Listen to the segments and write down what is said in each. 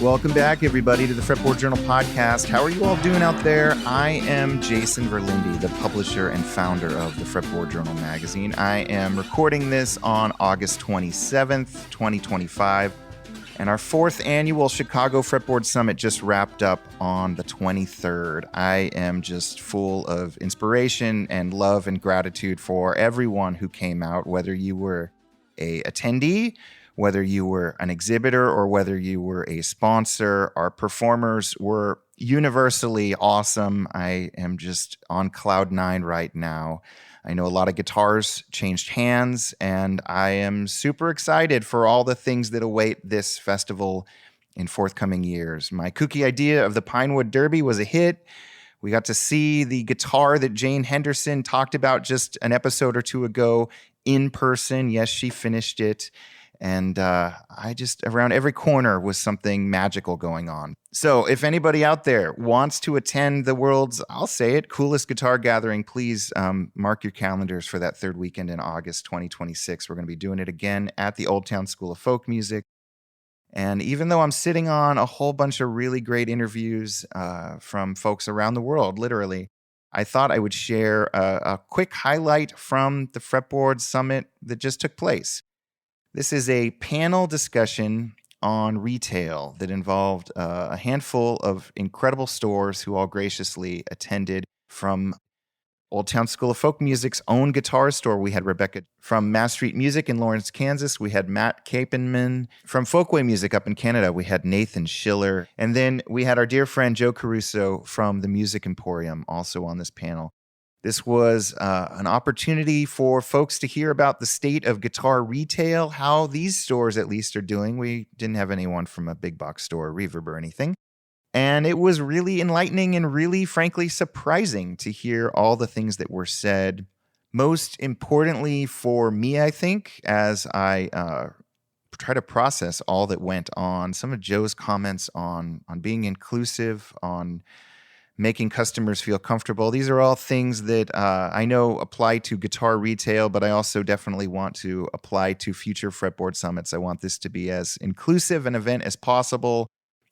Welcome back, everybody, to the Fretboard Journal podcast. How are you all doing out there? I am Jason Verlinde, the publisher and founder of the Fretboard Journal magazine. I am recording this on August 27th, 2025, and our fourth annual Chicago Fretboard Summit just wrapped up on the 23rd. I am just full of inspiration and love and gratitude for everyone who came out, whether you were an attendee, whether you were an exhibitor, or whether you were a sponsor. Our performers were universally awesome. I am just on cloud nine right now. I know a lot of guitars changed hands, and I am super excited for all the things that await this festival in forthcoming years. My kooky idea of the Pinewood Derby was a hit. We got to see the guitar that Jane Henderson talked about just an episode or two ago in person. Yes, she finished it. And I just, around every corner was something magical going on. So if anybody out there wants to attend the world's, I'll say it, coolest guitar gathering, please mark your calendars for that third weekend in August 2026. We're going to be doing it again at the Old Town School of Folk Music. And even though I'm sitting on a whole bunch of really great interviews from folks around the world, literally, I thought I would share a quick highlight from the Fretboard Summit that just took place. This is a panel discussion on retail that involved a handful of incredible stores who all graciously attended. From Old Town School of Folk Music's own guitar store, we had Rebecca from Mass Street Music in Lawrence, Kansas. We had Matt Kappenman from Folkway Music up in Canada. We had Nathan Schiller. And then we had our dear friend Joe Caruso from the Music Emporium also on this panel. This was an opportunity for folks to hear about the state of guitar retail, how these stores at least are doing. We didn't have anyone from a big box store, Reverb, or anything. And it was really enlightening and really, frankly, surprising to hear all the things that were said. Most importantly for me, I think, as I try to process all that went on, some of Joe's comments on being inclusive, on making customers feel comfortable. These are all things that I know apply to guitar retail, but I also definitely want to apply to future Fretboard Summits. I want this to be as inclusive an event as possible.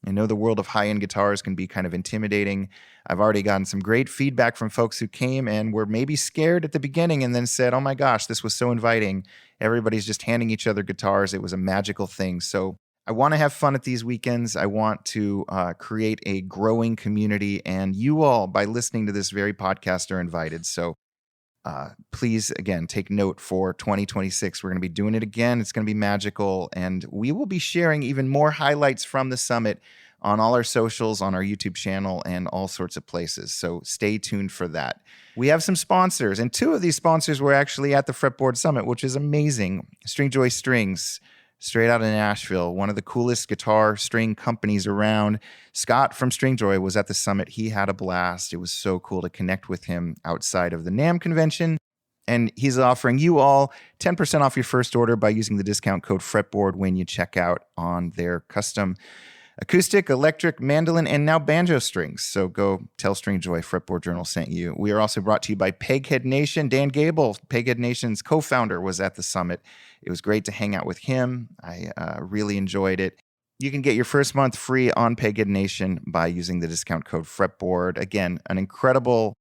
I know the world of high-end guitars can be kind of intimidating. I've already gotten some great feedback from folks who came and were maybe scared at the beginning and then said, oh my gosh, this was so inviting. Everybody's just handing each other guitars. It was a magical thing. So I want to have fun at these weekends. I want to create a growing community, and you all, by listening to this very podcast, are invited. So please, again, take note for 2026. We're going to be doing it again. It's going to be magical, and we will be sharing even more highlights from the summit on all our socials, on our YouTube channel, and all sorts of places. So stay tuned for that. We have some sponsors, and two of these sponsors were actually at the Fretboard Summit, which is amazing. Stringjoy Strings, straight out of Nashville, one of the coolest guitar string companies around. Scott from Stringjoy was at the summit. He had a blast. It was so cool to connect with him outside of the NAMM convention. And he's offering you all 10% off your first order by using the discount code Fretboard when you check out on their custom acoustic, electric, mandolin, and now banjo strings. So go tell Stringjoy Fretboard Journal sent you. We are also brought to you by Peghead Nation. Dan Gable, Peghead Nation's co-founder, was at the summit. It was great to hang out with him. I really enjoyed it. You can get your first month free on Peghead Nation by using the discount code Fretboard. Again, an incredible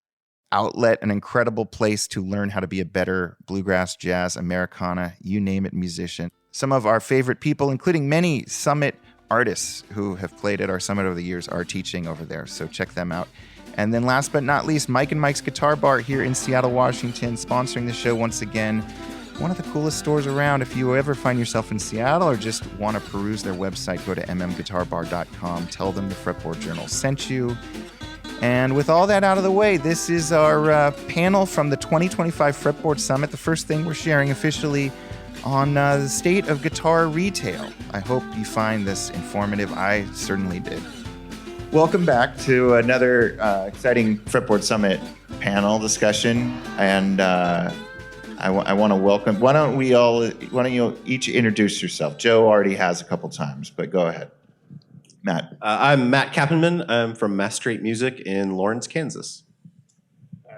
outlet, an incredible place to learn how to be a better bluegrass, jazz, Americana, you name it, musician. Some of our favorite people, including many summit artists who have played at our summit over the years, are teaching over there, so check them out. And then last but not least, Mike and Mike's Guitar Bar here in Seattle, Washington, sponsoring the show once again. One of the coolest stores around. If you ever find yourself in Seattle or just want to peruse their website, go to mmguitarbar.com. Tell them the Fretboard Journal sent you. And with all that out of the way, this is our panel from the 2025 Fretboard Summit, the first thing we're sharing officially on the state of guitar retail. I hope you find this informative. I certainly did. Welcome back to another exciting Fretboard Summit panel discussion. And I want to welcome, why don't you each introduce yourself? Joe already has a couple times, but go ahead. Matt. I'm Matt Kappenman. I'm from Mass Street Music in Lawrence, Kansas.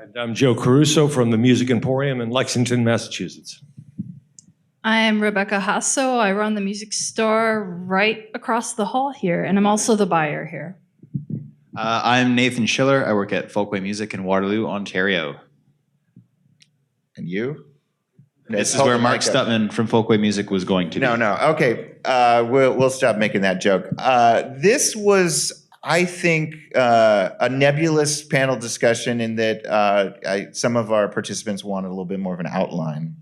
And I'm Joe Caruso from the Music Emporium in Lexington, Massachusetts. I am Rebecca Jasso. I run the music store right across the hall here, and I'm also the buyer here. I'm Nathan Schiller. I work at Folkway Music in Waterloo, Ontario. And you? This is where Mark Stutman from Folkway Music was going to be. No. Okay, we'll stop making that joke. This was, I think, a nebulous panel discussion in that some of our participants wanted a little bit more of an outline.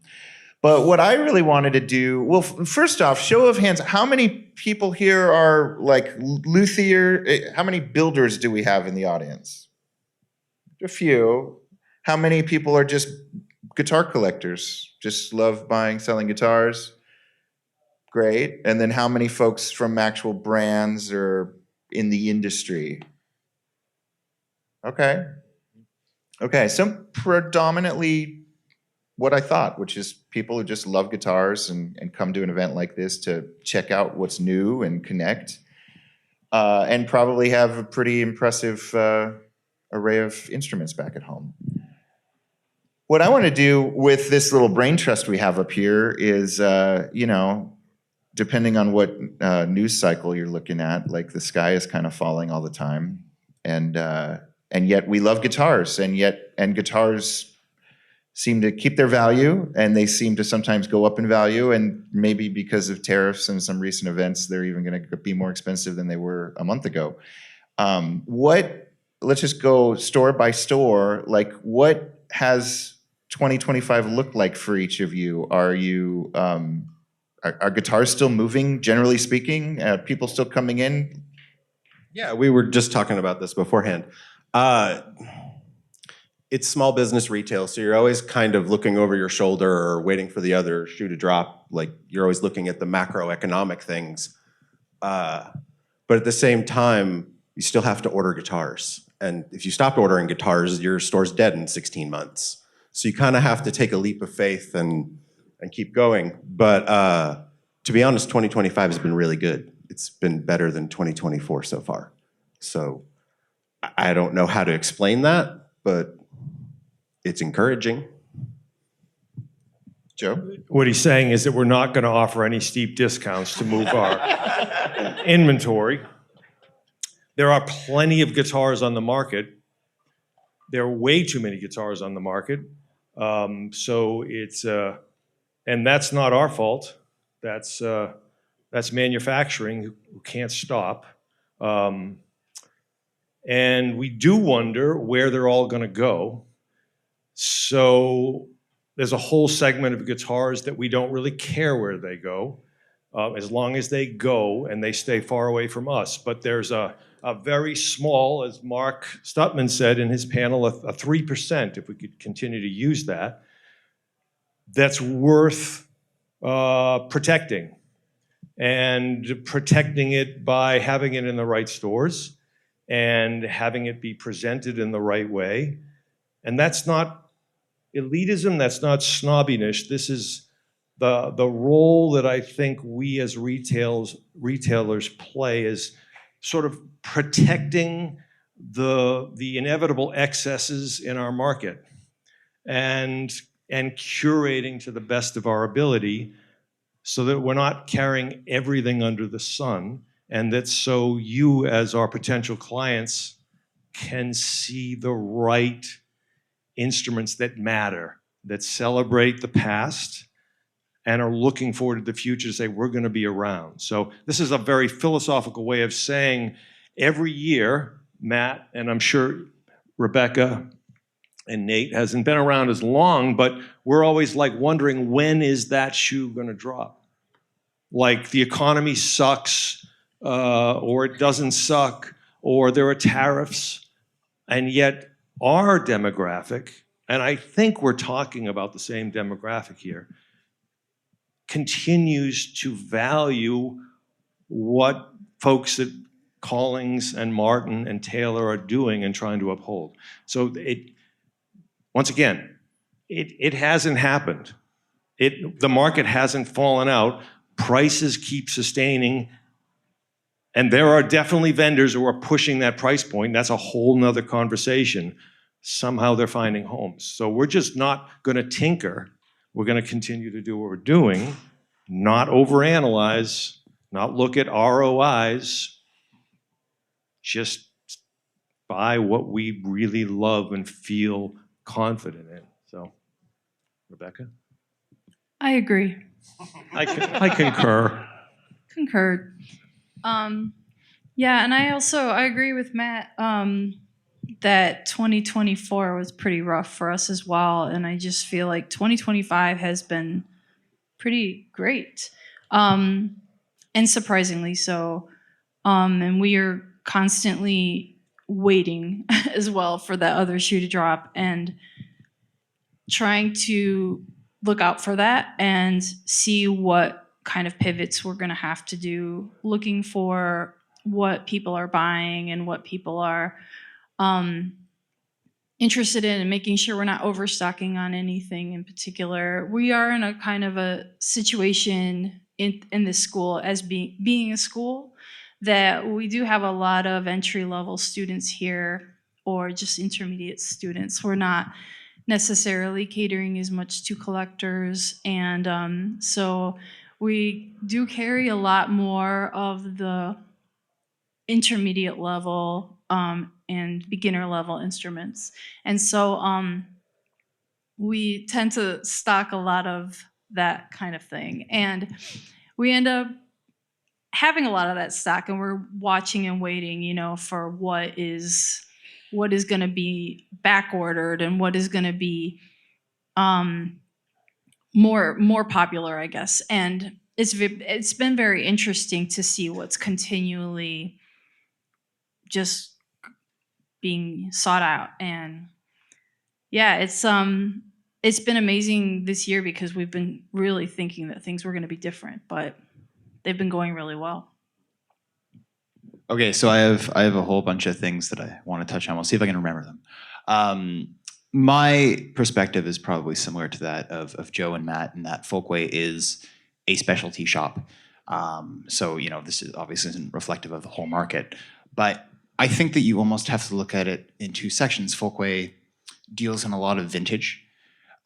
But what I really wanted to do, well, first off, show of hands, how many people here are like luthier? How many builders do we have in the audience? A few. How many people are just guitar collectors? Just love buying, selling guitars? Great. And then how many folks from actual brands or in the industry? Okay, so predominantly what I thought, which is people who just love guitars and come to an event like this to check out what's new and connect, and probably have a pretty impressive array of instruments back at home. What I want to do with this little brain trust we have up here is, depending on what news cycle you're looking at, like the sky is kind of falling all the time, and yet we love guitars, and guitars seem to keep their value, and they seem to sometimes go up in value, and maybe because of tariffs and some recent events, they're even going to be more expensive than they were a month ago. Let's just go store by store. Like, what has 2025 looked like for each of you? Are guitars still moving, generally speaking? People still coming in? Yeah, we were just talking about this beforehand. It's small business retail, so you're always kind of looking over your shoulder or waiting for the other shoe to drop. Like, you're always looking at the macroeconomic things. But at the same time, you still have to order guitars. And if you stopped ordering guitars, your store's dead in 16 months. So you kind of have to take a leap of faith and keep going. But to be honest, 2025 has been really good. It's been better than 2024 so far. So I don't know how to explain that, but it's encouraging. Joe? What he's saying is that we're not going to offer any steep discounts to move our inventory. There are plenty of guitars on the market. There are way too many guitars on the market. So it's, and that's not our fault. That's manufacturing who can't stop. And we do wonder where they're all going to go. So there's a whole segment of guitars that we don't really care where they go, as long as they go and they stay far away from us. But there's a very small, as Mark Stutman said in his panel, a 3%, if we could continue to use that, that's worth protecting. And protecting it by having it in the right stores and having it be presented in the right way. And that's not elitism, that's not snobbiness. This is the role that I think we as retailers play, is sort of protecting the inevitable excesses in our market and curating to the best of our ability so that we're not carrying everything under the sun, and that so you as our potential clients can see the right instruments that matter, that celebrate the past and are looking forward to the future to say, we're going to be around. So this is a very philosophical way of saying every year, Matt, and I'm sure Rebecca and Nate hasn't been around as long, but we're always like wondering, when is that shoe going to drop? Like the economy sucks, or it doesn't suck, or there are tariffs, and yet our demographic, and I think we're talking about the same demographic here, continues to value what folks at Collings and Martin and Taylor are doing and trying to uphold. So once again, it hasn't happened. The market hasn't fallen out. Prices keep sustaining. And there are definitely vendors who are pushing that price point. That's a whole nother conversation. Somehow they're finding homes. So we're just not going to tinker. We're going to continue to do what we're doing not overanalyze, not look at ROIs, just buy what we really love and feel confident in. So, Rebecca? I agree. I concur. Concurred. Yeah, and I agree with Matt that 2024 was pretty rough for us as well, and I just feel like 2025 has been pretty great, and surprisingly so. And we are constantly waiting as well for that other shoe to drop and trying to look out for that and see what kind of pivots we're going to have to do, looking for what people are buying and what people are interested in, and making sure we're not overstocking on anything in particular. We are in a kind of a situation in this school as being a school that we do have a lot of entry-level students here, or just intermediate students. We're not necessarily catering as much to collectors, and so we do carry a lot more of the intermediate level and beginner level instruments, and so we tend to stock a lot of that kind of thing, and we end up having a lot of that stock, and we're watching and waiting, for what is going to be back ordered and what is going to be more popular, I guess. And it's been very interesting to see what's continually just being sought out. And yeah, it's been amazing this year because we've been really thinking that things were going to be different, but they've been going really well. Okay, so I have a whole bunch of things that I want to touch on. We'll see if I can remember them. My perspective is probably similar to that of Joe and Matt, in that Folkway is a specialty shop. So this is obviously isn't reflective of the whole market, but I think that you almost have to look at it in two sections. Folkway deals in a lot of vintage,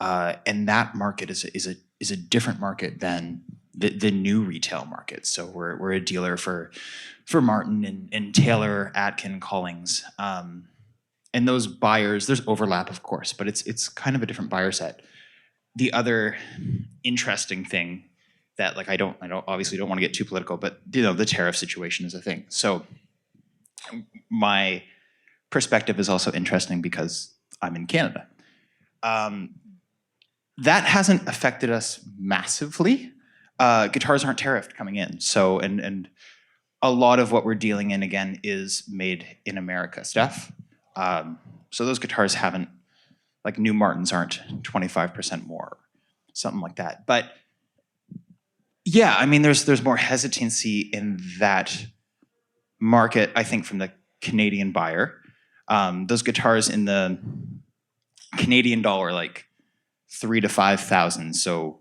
and that market is a different market than the new retail market. So we're a dealer for Martin and Taylor, Atkin, Collings, and those buyers. There's overlap, of course, but it's kind of a different buyer set. The other interesting thing that, like, I don't obviously don't want to get too political, but the tariff situation is a thing. So my perspective is also interesting because I'm in Canada. That hasn't affected us massively. Guitars aren't tariffed coming in. So, and a lot of what we're dealing in, again, is made in America stuff. So those guitars haven't, like, new Martins aren't 25% more, something like that. But yeah, I mean, there's more hesitancy in that market, I think, from the Canadian buyer. Those guitars in the Canadian dollar, like 3,000 to 5,000. So,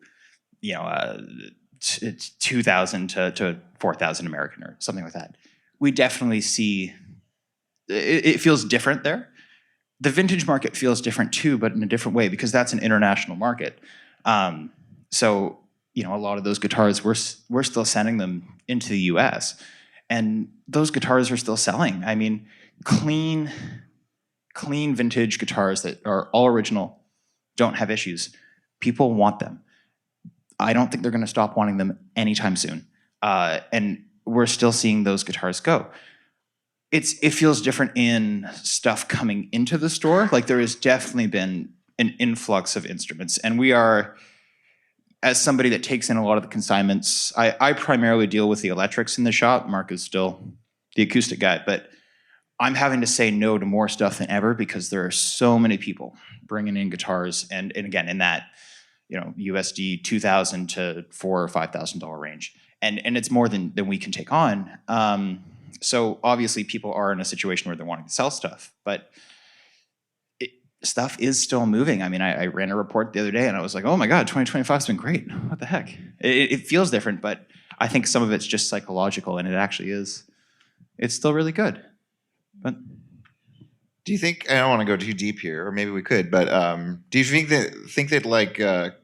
it's 2,000 to 4,000 American or something like that. We definitely see it feels different there. The vintage market feels different too, but in a different way, because that's an international market. So a lot of those guitars, we're still sending them into the U.S. and those guitars are still selling. I mean, clean vintage guitars that are all original, don't have issues. People want them. I don't think they're going to stop wanting them anytime soon. And we're still seeing those guitars go. It feels different in stuff coming into the store. Like, there has definitely been an influx of instruments. And we are, as somebody that takes in a lot of the consignments, I primarily deal with the electrics in the shop. Mark is still the acoustic guy. But I'm having to say no to more stuff than ever because there are so many people bringing in guitars. And again, in that, USD $2,000 to $4,000 or $5,000 range, and it's more than we can take on. So obviously, people are in a situation where they're wanting to sell stuff, but stuff is still moving. I mean, I ran a report the other day, and I was like, "Oh my God, 2025's been great. What the heck?" It feels different, but I think some of it's just psychological, and it actually is. It's still really good. But Do you think, I don't want to go too deep here, or maybe we could, but do you think that like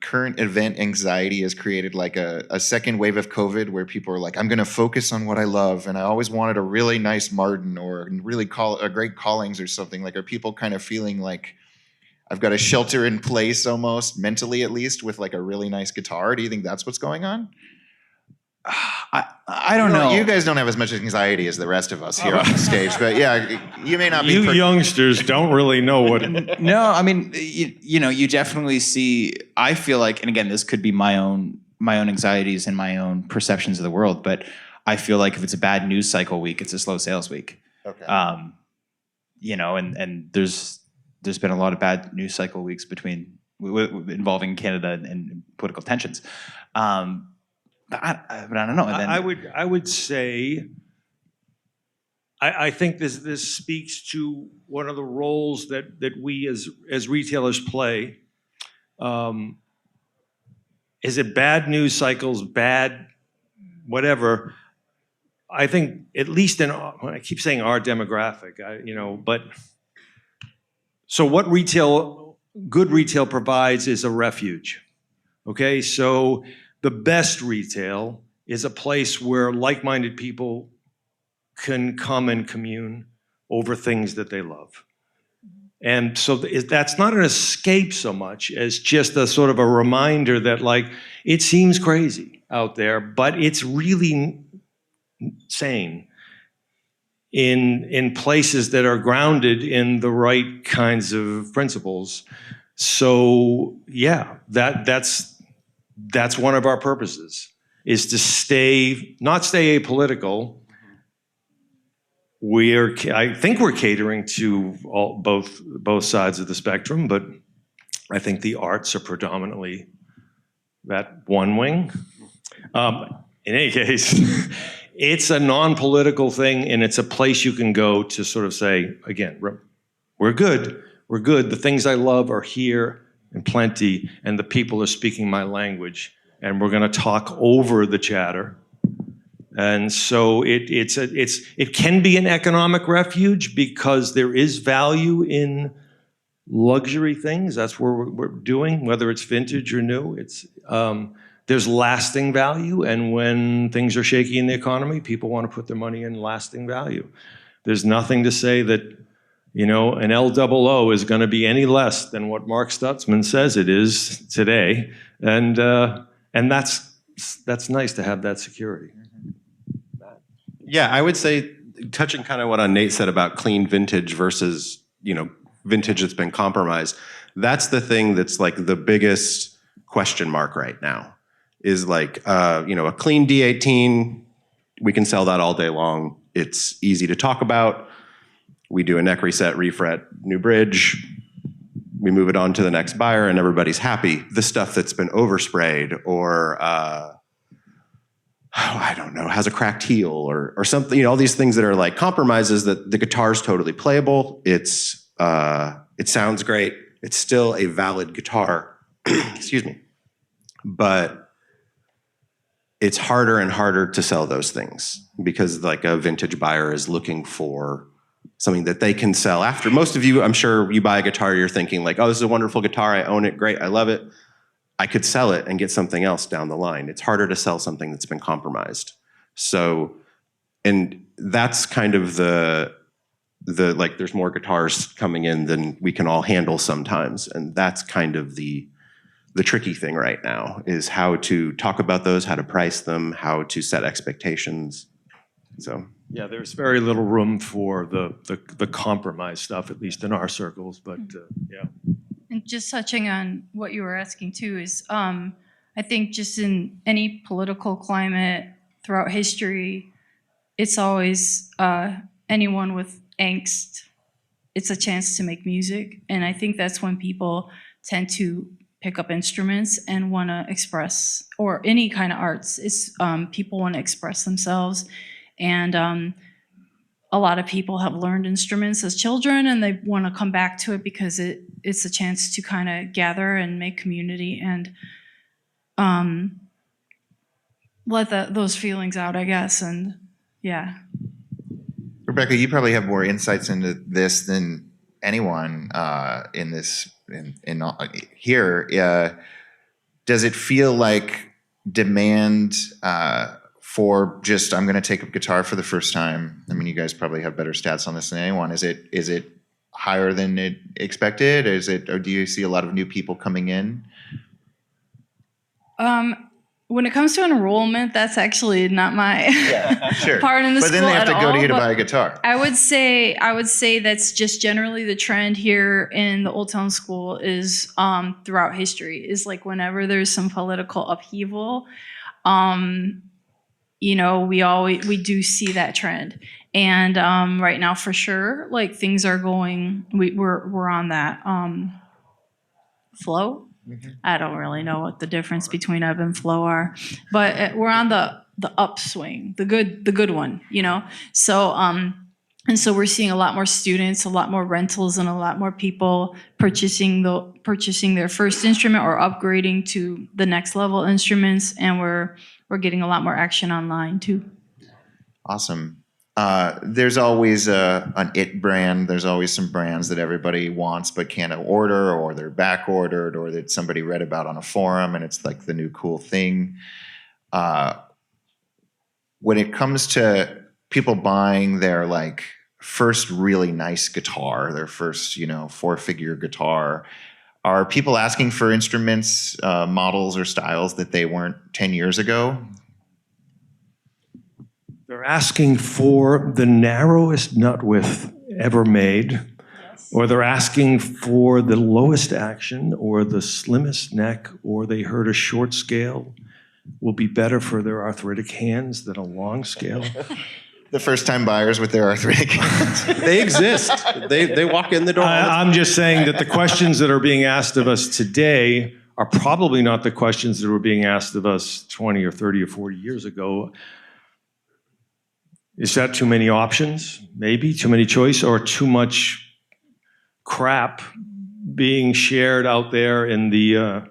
current event anxiety has created like a second wave of COVID where people are like, I'm going to focus on what I love, and I always wanted a really nice Martin or really a great Callings or something? Like, are people kind of feeling like I've got a shelter in place almost, mentally at least, with like a really nice guitar? Do you think that's what's going on? I don't know. You guys don't have as much anxiety as the rest of us here on the stage, but yeah, you may not be. You youngsters don't really know what. No, I mean, you definitely see. I feel like, and again, this could be my own anxieties and my own perceptions of the world, but I feel like if it's a bad news cycle week, it's a slow sales week. Okay. And there's been a lot of bad news cycle weeks involving Canada and political tensions. But I don't know. And then, I would say, I think this speaks to one of the roles that we as retailers play. Is it bad news cycles, bad whatever? I think at least I keep saying our demographic, but so what good retail provides is a refuge. Okay, so the best retail is a place where like-minded people can come and commune over things that they love. And so that's not an escape so much as just a sort of a reminder that, like, it seems crazy out there, but it's really sane in places that are grounded in the right kinds of principles. So yeah, that's one of our purposes, is to not stay apolitical. I think we're catering to both sides of the spectrum, but I think the arts are predominantly that one wing. In any case, it's a non-political thing, and it's a place you can go to sort of say, again, we're good. We're good. The things I love are here in plenty, and the people are speaking my language, and we're going to talk over the chatter. And so it can be an economic refuge because there is value in luxury things. That's what we're doing, whether it's vintage or new. There's lasting value, and when things are shaky in the economy, people want to put their money in lasting value. There's nothing to say that an LOO is going to be any less than what Mark Stutzman says it is today, and that's nice to have that security. Yeah, I would say, touching kind of what Nate said about clean vintage versus vintage that's been compromised. That's the thing that's like the biggest question mark right now. Is like a clean D18, we can sell that all day long. It's easy to talk about. We do a neck reset, refret, new bridge. We move it on to the next buyer, and everybody's happy. The stuff that's been oversprayed or I don't know, has a cracked heel or something. All these things that are like compromises. That the guitar's totally playable. It sounds great. It's still a valid guitar. Excuse me, but it's harder and harder to sell those things because like a vintage buyer is looking for something that they can sell after. Most of you, I'm sure you buy a guitar, you're thinking like, oh, this is a wonderful guitar. I own it. Great. I love it. I could sell it and get something else down the line. It's harder to sell something that's been compromised. So, and that's kind of the like, there's more guitars coming in than we can all handle sometimes. And that's kind of the tricky thing right now, is how to talk about those, how to price them, how to set expectations. So yeah, there's very little room for the compromise stuff, at least in our circles. But yeah. And just touching on what you were asking too is, I think just in any political climate throughout history, it's always anyone with angst, it's a chance to make music. And I think that's when people tend to pick up instruments and want to express, or any kind of arts. It's people want to express themselves. And a lot of people have learned instruments as children, and they want to come back to it because it's a chance to kind of gather and make community and let those feelings out, I guess. And yeah. Rebecca, you probably have more insights into this than anyone in this here, does it feel like demand for just I'm going to take up guitar for the first time? I mean, you guys probably have better stats on this than anyone. Is it higher than it expected? Or do you see a lot of new people coming in? When it comes to enrollment, that's actually not my Sure. part in the but school then they have to at go to all, you to but buy a guitar. I would say that's just generally the trend here in the Old Town School is throughout history is like whenever there's some political upheaval, you know, we do see that trend. And right now for sure, like things are going, we're on that flow. I don't really know what the difference between ebb and flow are, but we're on the upswing, the good one, you know? So, and so we're seeing a lot more students, a lot more rentals, and a lot more people purchasing their first instrument or upgrading to the next level instruments, and we're getting a lot more action online too. Awesome. There's always an it brand. There's always some brands that everybody wants but can't order, or they're back ordered, or that somebody read about on a forum and it's like the new cool thing. When it comes to people buying their like first really nice guitar, their first, 4-figure guitar, are people asking for instruments, models or styles that they weren't 10 years ago? They're asking for the narrowest nut width ever made, or they're asking for the lowest action, or the slimmest neck, or they heard a short scale will be better for their arthritic hands than a long scale. The first-time buyers with their arthritic hands. They exist. They walk in the door. I'm just saying that the questions that are being asked of us today are probably not the questions that were being asked of us 20 or 30 or 40 years ago. Is that too many options? Maybe too many choice, or too much crap being shared out there in the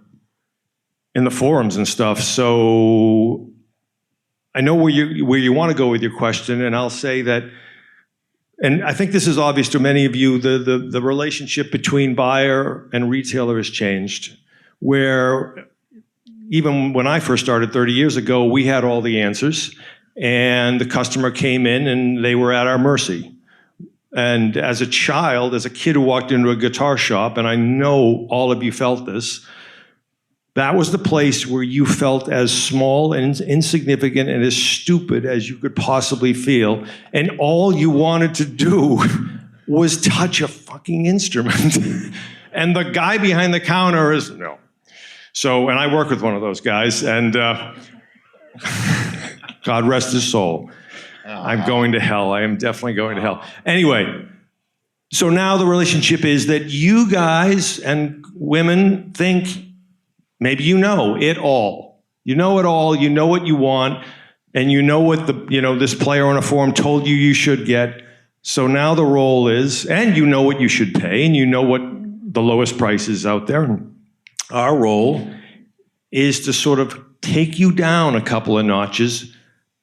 forums and stuff. So I know where you want to go with your question, and I'll say that, and I think this is obvious to many of you, the relationship between buyer and retailer has changed, where even when I first started 30 years ago, we had all the answers. And the customer came in and they were at our mercy. And as a child, as a kid who walked into a guitar shop, and I know all of you felt this, that was the place where you felt as small and insignificant and as stupid as you could possibly feel. And all you wanted to do was touch a fucking instrument. And the guy behind the counter is, no. So, and I work with one of those guys, and God rest his soul. I'm going to hell. I am definitely going to hell. Anyway, so now the relationship is that you guys and women think maybe you know it all. You know it all. You know what you want, and you know what this player on a forum told you should get. So now the role is, and you know what you should pay, and you know what the lowest price is out there. Our role is to sort of take you down a couple of notches,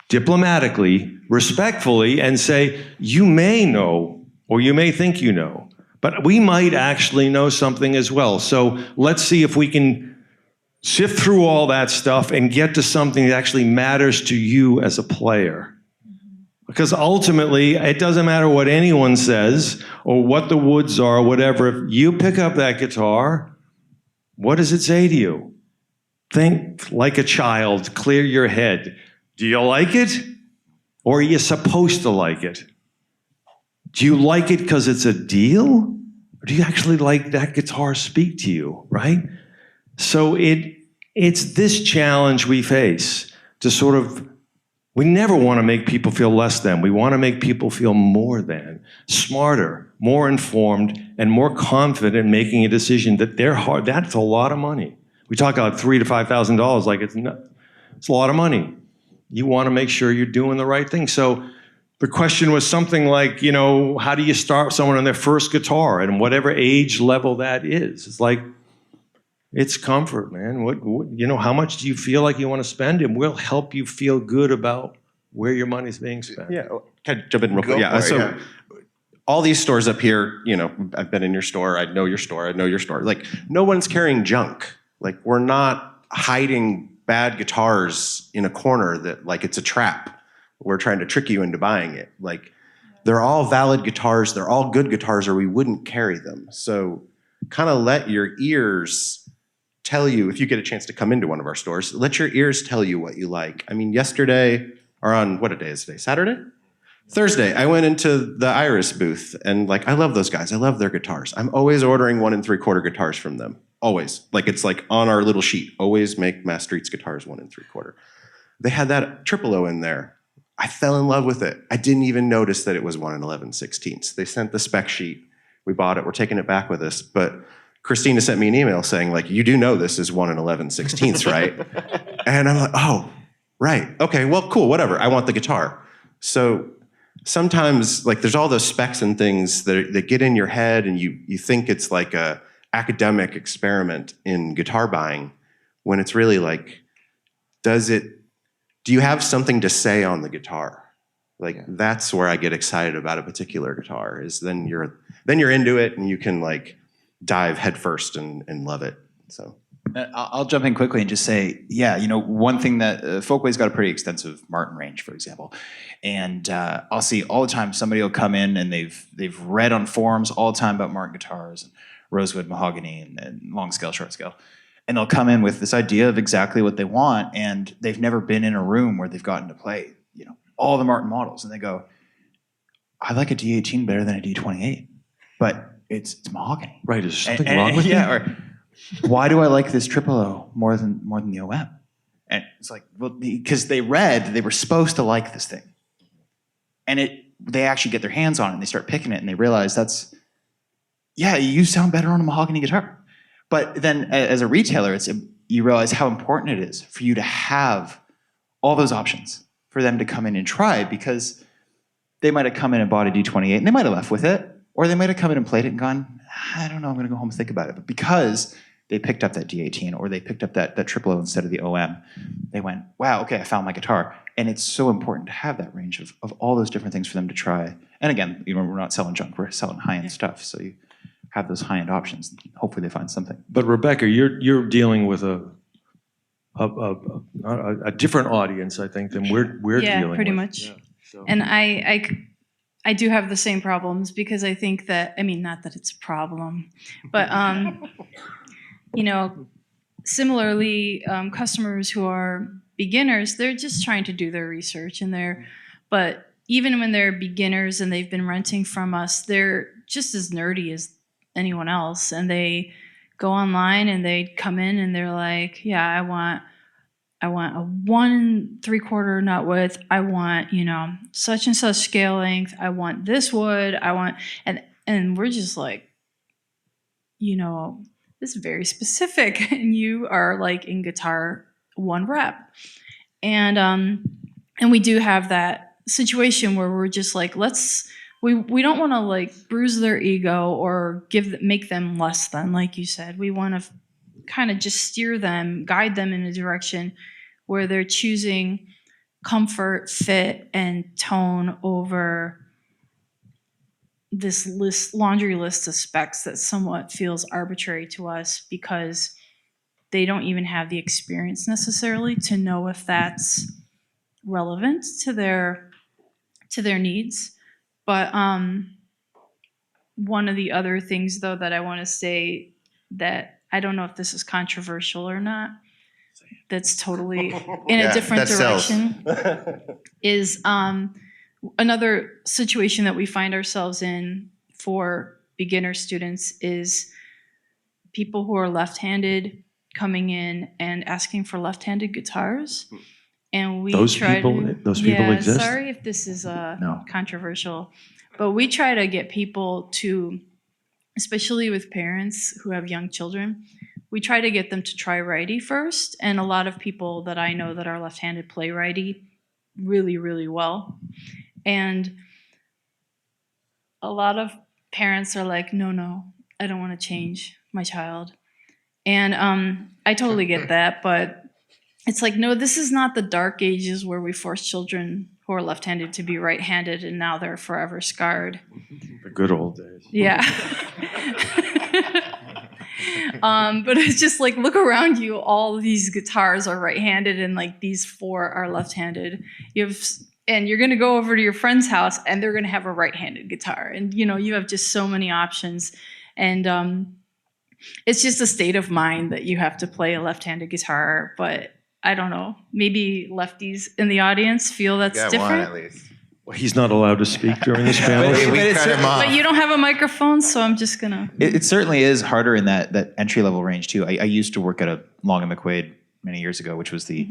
diplomatically, respectfully, and say, you may know, or you may think you know, but we might actually know something as well. So let's see if we can sift through all that stuff and get to something that actually matters to you as a player. Because ultimately, it doesn't matter what anyone says, or what the woods are, whatever. If you pick up that guitar, what does it say to you? Think like a child, clear your head. Do you like it? Or are you supposed to like it? Do you like it because it's a deal? Or do you actually like that guitar speak to you, right? So it's this challenge we face to sort of, we never want to make people feel less than. We want to make people feel more than, smarter, more informed, and more confident in making a decision that they're hard. That's a lot of money. We talk about $3,000 to $5,000 like it's a lot of money. You want to make sure you're doing the right thing. So the question was something like, how do you start someone on their first guitar, and whatever age level that is? It's like, it's comfort, man. How much do you feel like you want to spend? And we'll help you feel good about where your money's being spent. Yeah, can I jump in real quick? Go for it, So yeah. all these stores up here, you know, I've been in your store, I know your store, I know your store. Like, no one's carrying junk. Like, we're not hiding bad guitars in a corner that, like, it's a trap. We're trying to trick you into buying it. Like, they're all valid guitars, they're all good guitars, or we wouldn't carry them. So kind of let your ears tell you, if you get a chance to come into one of our stores, let your ears tell you what you like. I mean, yesterday, or on, what a day is today, Saturday? Thursday, I went into the Iris booth, and like, I love those guys. I love their guitars. I'm always ordering 1 3/4 guitars from them. Always. Like, it's like on our little sheet. Always make Mass Street's guitars 1 3/4. They had that triple O in there. I fell in love with it. I didn't even notice that it was 1 11/16. They sent the spec sheet. We bought it. We're taking it back with us. But Christina sent me an email saying, like, you do know this is 1 11/16, right? And I'm like, oh, right. Okay, well, cool, whatever. I want the guitar. So sometimes, like, there's all those specs and things that get in your head, and you think it's like a academic experiment in guitar buying, when it's really like, do you have something to say on the guitar? Like, that's where I get excited about a particular guitar, is then you're into it and you can, like, dive headfirst and love it. So I'll jump in quickly and just say, yeah, you know, one thing that Folkway's got a pretty extensive Martin range, for example, and I'll see all the time somebody will come in and they've read on forums all the time about Martin guitars and rosewood, mahogany, and long scale, short scale, and they'll come in with this idea of exactly what they want, and they've never been in a room where they've gotten to play, you know, all the Martin models, and they go, I like a D18 better than a D28, but it's mahogany. Right, is there something wrong with you? Yeah, or why do I like this triple O more than the OM? And it's like, well, because they read they were supposed to like this thing, and they actually get their hands on it and they start picking it and they realize you sound better on a mahogany guitar. But then as a retailer, you realize how important it is for you to have all those options for them to come in and try, because they might have come in and bought a D28 and they might have left with it, or they might have come in and played it and gone, I don't know, I'm going to go home and think about it. But because they picked up that D18 or they picked up that triple O instead of the OM, they went, wow, okay, I found my guitar. And it's so important to have that range of all those different things for them to try. And again, you know, we're not selling junk, we're selling high-end stuff. So you have those high-end options. Hopefully they find something. But Rebecca, you're dealing with a different audience, I think, than we're dealing with. Yeah, pretty much. Yeah, so. And I do have the same problems, because I think that, I mean, not that it's a problem, but, you know, similarly, customers who are beginners, they're just trying to do their research, but even when they're beginners and they've been renting from us, they're just as nerdy as anyone else. And they go online and they come in and they're like, yeah, I want a 1 3/4 nut width. I want, you know, such and such scale length. I want this wood. And we're just like, you know, this is very specific, and you are like in guitar 1 rep. And we do have that situation where we're just like, we don't want to like bruise their ego or make them less than, like you said. We want to kind of just steer them, guide them in a direction where they're choosing comfort, fit, and tone over this laundry list of specs that somewhat feels arbitrary to us, because they don't even have the experience necessarily to know if that's relevant to their needs. But one of the other things, though, that I want to say, that I don't know if this is controversial or not, that's totally in a different direction, is another situation that we find ourselves in for beginner students is people who are left-handed coming in and asking for left-handed guitars. And we those people exist? Sorry if this is controversial, but we try to get people to, especially with parents who have young children, we try to get them to try righty first. And a lot of people that I know that are left-handed play righty really, really well. And a lot of parents are like, no, I don't want to change my child. And I totally get that, but it's like, no, this is not the dark ages where we force children who who are left-handed to be right-handed, and now they're forever scarred. The good old days. Yeah. But it's just like, look around you, all of these guitars are right-handed and like these 4 are left-handed. And you're gonna go over to your friend's house and they're gonna have a right-handed guitar. And you have just so many options. And it's just a state of mind that you have to play a left-handed guitar. But I don't know, maybe lefties in the audience feel that's Got different. one at least. Well, he's not allowed to speak during this panel. We it's cut him off. But you don't have a microphone, so I'm just gonna. It certainly is harder in that entry level range too. I used to work at a Long and McQuaid many years ago, which was the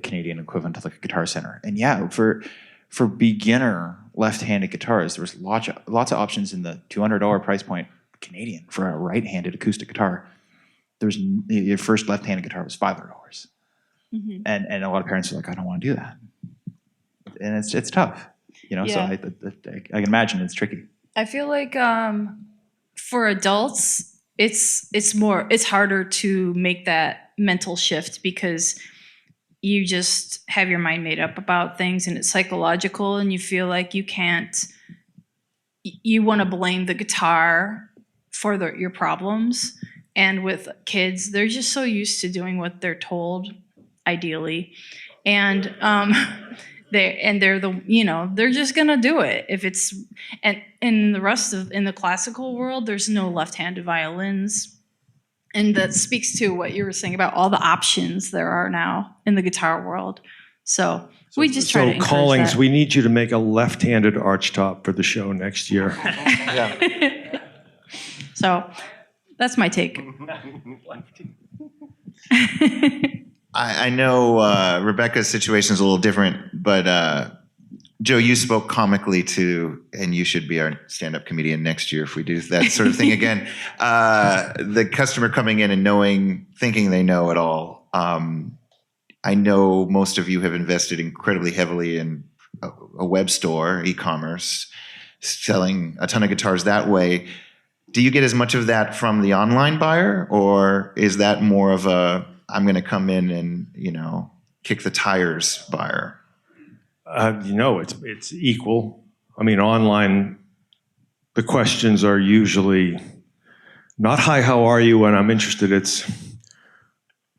Canadian equivalent of like a Guitar Center. And yeah, for beginner left-handed guitars, there was lots of options in the $200 price point Canadian for a right-handed acoustic guitar. Your first left-handed guitar was $500, and a lot of parents are like, I don't want to do that, and it's tough, So Yeah. I can imagine it's tricky. I feel like for adults, it's harder to make that mental shift because you just have your mind made up about things and it's psychological and you feel like you want to blame the guitar for your problems. And with kids, they're just so used to doing what they're told, ideally. And they're just gonna do it if it's and in the classical world, there's no left-handed violins. And that speaks to what you were saying about all the options there are now in the guitar world. So we just try to encourage Collings, that. we need you to make a left-handed archtop for the show next year. So that's my take. I know Rebecca's situation is a little different, but Joe, you spoke comically to, and you should be our stand-up comedian next year if we do that sort of thing again. The customer coming in and thinking they know it all. I know most of you have invested incredibly heavily in a web store, e-commerce, selling a ton of guitars that way. Do you get as much of that from the online buyer, or is that more of a I'm going to come in and kick the tires buyer? It's equal. I mean, online, the questions are usually not "Hi, how are you?" and I'm interested. It's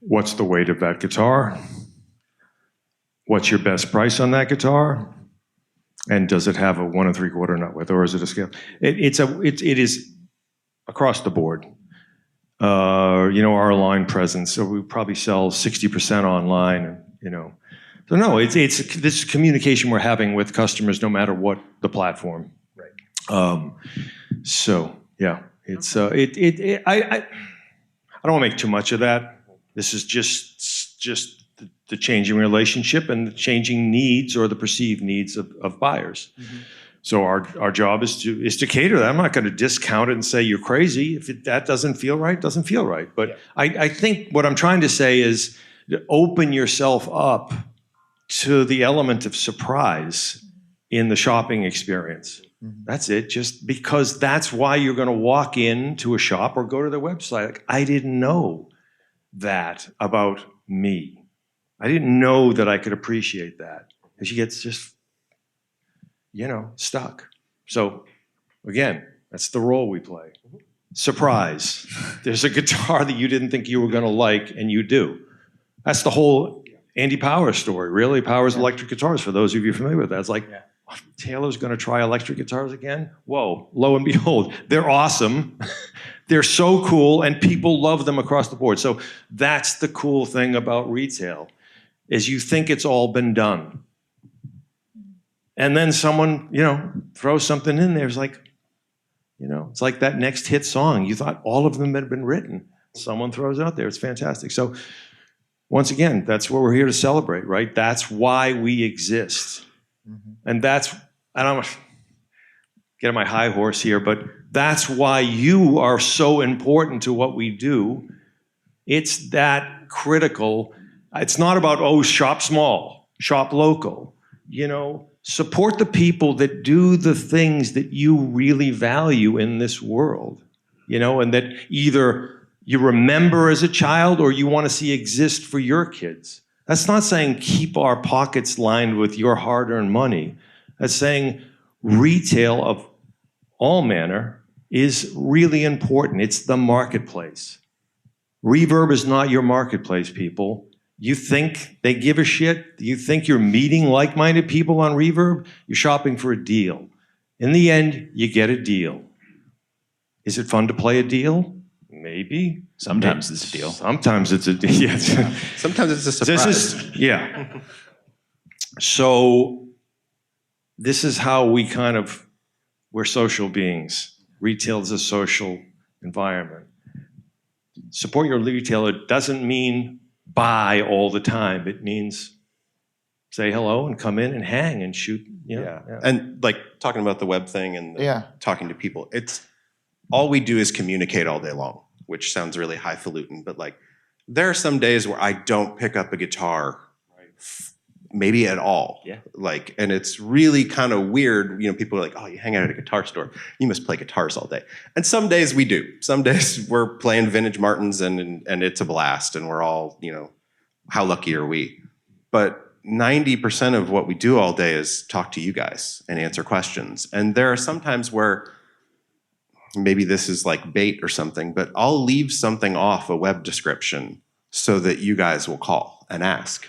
what's the weight of that guitar? What's your best price on that guitar? And does it have a 1 3/4 nut width, or is it a scale? It is across the board. Our line presence. So we probably sell 60% online. So no, it's this communication we're having with customers, no matter what the platform. Right. So yeah, it's I don't want to make too much of that. This is just the changing relationship and the changing needs or the perceived needs of buyers. Mm-hmm. So our job is to cater to that. I'm not going to discount it and say you're crazy. If that doesn't feel right, doesn't feel right. But yeah. I think what I'm trying to say is to open yourself up to the element of surprise in the shopping experience. Mm-hmm. That's it. Just because that's why you're going to walk into a shop or go to their website. Like, I didn't know that about me. I didn't know that I could appreciate that. And she gets just stuck. So, again, that's the role we play. Surprise. There's a guitar that you didn't think you were going to like, and you do. That's the whole Andy Powers story, really. Powers electric guitars, for those of you familiar with that. It's like, Taylor's going to try electric guitars again? Whoa, lo and behold, they're awesome. They're so cool, and people love them across the board. So that's the cool thing about retail, is you think it's all been done. And then someone, throws something in there. It's like, it's like that next hit song. You thought all of them had been written. Someone throws it out there. It's fantastic. So once again, that's what we're here to celebrate, right? That's why we exist. Mm-hmm. And I don't want to get on my high horse here, but that's why you are so important to what we do. It's that critical. It's not about, shop small, shop local, Support the people that do the things that you really value in this world, and that either you remember as a child or you want to see exist for your kids. That's not saying keep our pockets lined with your hard-earned money. That's saying retail of all manner is really important. It's the marketplace. Reverb is not your marketplace, people. You think they give a shit? You think you're meeting like-minded people on Reverb? You're shopping for a deal. In the end, you get a deal. Is it fun to play a deal? Maybe. Sometimes it's a deal. Sometimes it's a deal. Yes. Sometimes it's a surprise. Yeah. So this is how we're social beings. Retail is a social environment. Support your retailer doesn't mean buy all the time. It means say hello and come in and hang and shoot. Yeah. And like talking about the web thing and talking to people, it's all we do is communicate all day long, which sounds really highfalutin, but like there are some days where I don't pick up a guitar maybe at all. Yeah. Like, and it's really kind of weird. You know, people are like, oh, you hang out at a guitar store. You must play guitars all day. And some days we do. Some days we're playing vintage Martins and it's a blast and we're all, you know, how lucky are we? But 90% of what we do all day is talk to you guys and answer questions. And there are some times where maybe this is like bait or something, but I'll leave something off a web description so that you guys will call and ask.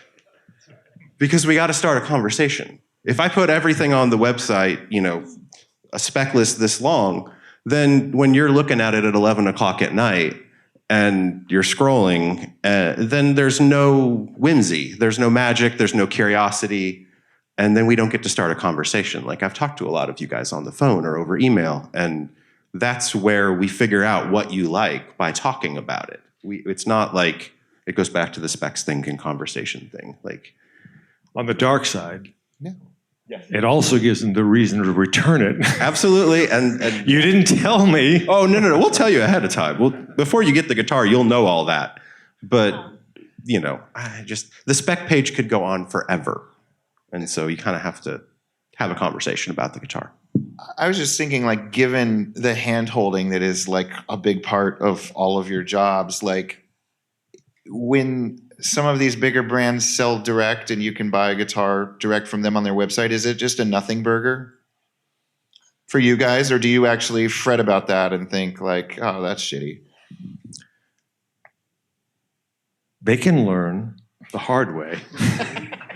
Because we got to start a conversation. If I put everything on the website, you know, a spec list this long, then when you're looking at it at 11 o'clock at night and you're scrolling, then there's no whimsy, there's no magic, there's no curiosity, and then we don't get to start a conversation. Like I've talked to a lot of you guys on the phone or over email, and that's where we figure out what you like by talking about it. It's not like, it goes back to the specs thing and conversation thing. Like, on the dark side, it also gives them the reason to return it. Absolutely, and you didn't tell me. Oh, no, we'll tell you ahead of time. Well, before you get the guitar, you'll know all that. But, you know, the spec page could go on forever. And so you kind of have to have a conversation about the guitar. I was just thinking, like, given the hand-holding that is, like, a big part of all of your jobs, like, when some of these bigger brands sell direct and you can buy a guitar direct from them on their website, is it just a nothing burger for you guys? Or do you actually fret about that and think like, oh, that's shitty? They can learn the hard way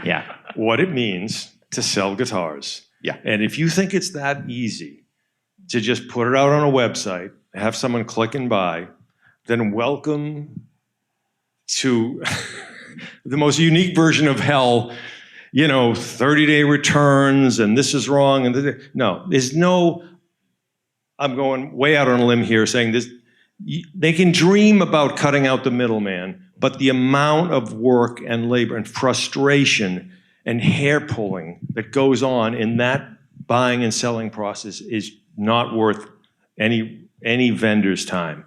Yeah. what it means to sell guitars. Yeah. And if you think it's that easy to just put it out on a website, have someone click and buy, then welcome to the most unique version of hell, you know, 30-day returns and this is wrong. And no, there's no, I'm going way out on a limb here saying this, they can dream about cutting out the middleman, but the amount of work and labor and frustration and hair pulling that goes on in that buying and selling process is not worth any vendor's time.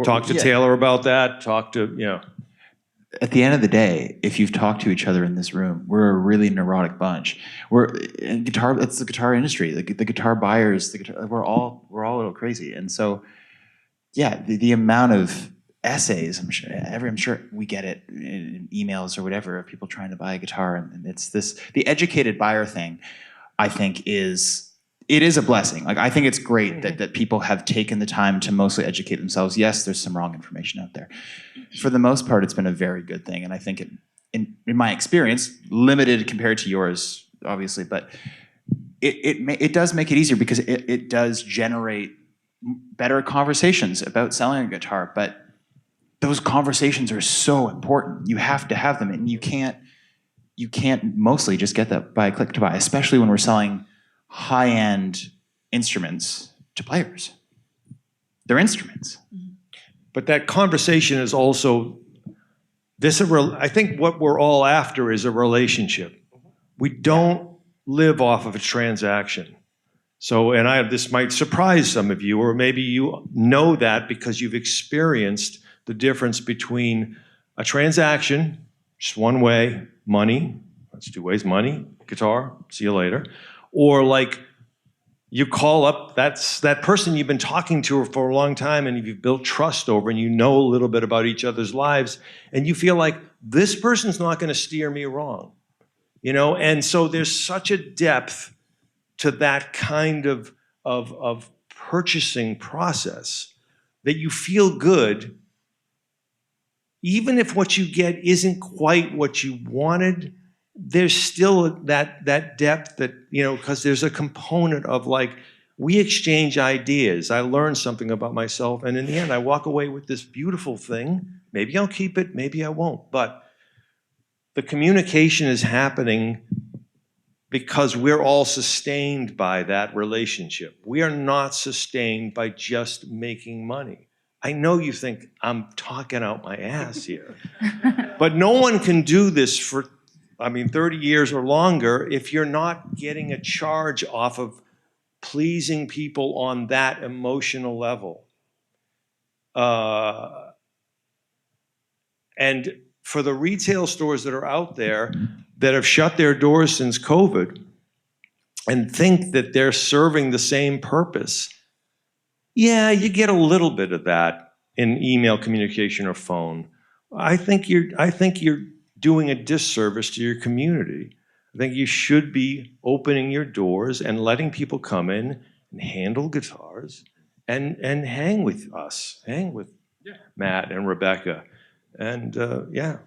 Talk to Taylor about that, talk to, you know. At the end of the day, if you've talked to each other in this room, we're a really neurotic bunch. It's the guitar industry, the guitar buyers, we're all a little crazy. And so, yeah, the amount of essays, I'm sure we get it in emails or whatever of people trying to buy a guitar, and it's the educated buyer thing. I think it is a blessing. Like, I think it's great that people have taken the time to mostly educate themselves. Yes, there's some wrong information out there. For the most part, it's been a very good thing. And I think in my experience, limited compared to yours, obviously, but it does make it easier because it does generate better conversations about selling a guitar. But those conversations are so important. You have to have them, and you can't mostly just get that by a click to buy, especially when we're selling high-end instruments to players. They're instruments. But that conversation is also, I think what we're all after is a relationship. We don't live off of a transaction. So, and this might surprise some of you, or maybe you know that because you've experienced the difference between a transaction, just one way, money, that's two ways, money, guitar, see you later, or like, you call up that person you've been talking to for a long time and you've built trust over, and you know a little bit about each other's lives, and you feel like this person's not going to steer me wrong, you know? And so there's such a depth to that kind of purchasing process that you feel good, even if what you get isn't quite what you wanted. There's still that depth that, you know, because there's a component of like, we exchange ideas. I learn something about myself, and in the end, I walk away with this beautiful thing. Maybe I'll keep it, maybe I won't. But the communication is happening because we're all sustained by that relationship. We are not sustained by just making money. I know you think I'm talking out my ass here, but no one can do this for 30 years or longer if you're not getting a charge off of pleasing people on that emotional level. And for the retail stores that are out there that have shut their doors since COVID and think that they're serving the same purpose, yeah, you get a little bit of that in email communication or phone. I think you're doing a disservice to your community. I think you should be opening your doors and letting people come in and handle guitars and hang with us, hang with Matt and Rebecca. And yeah.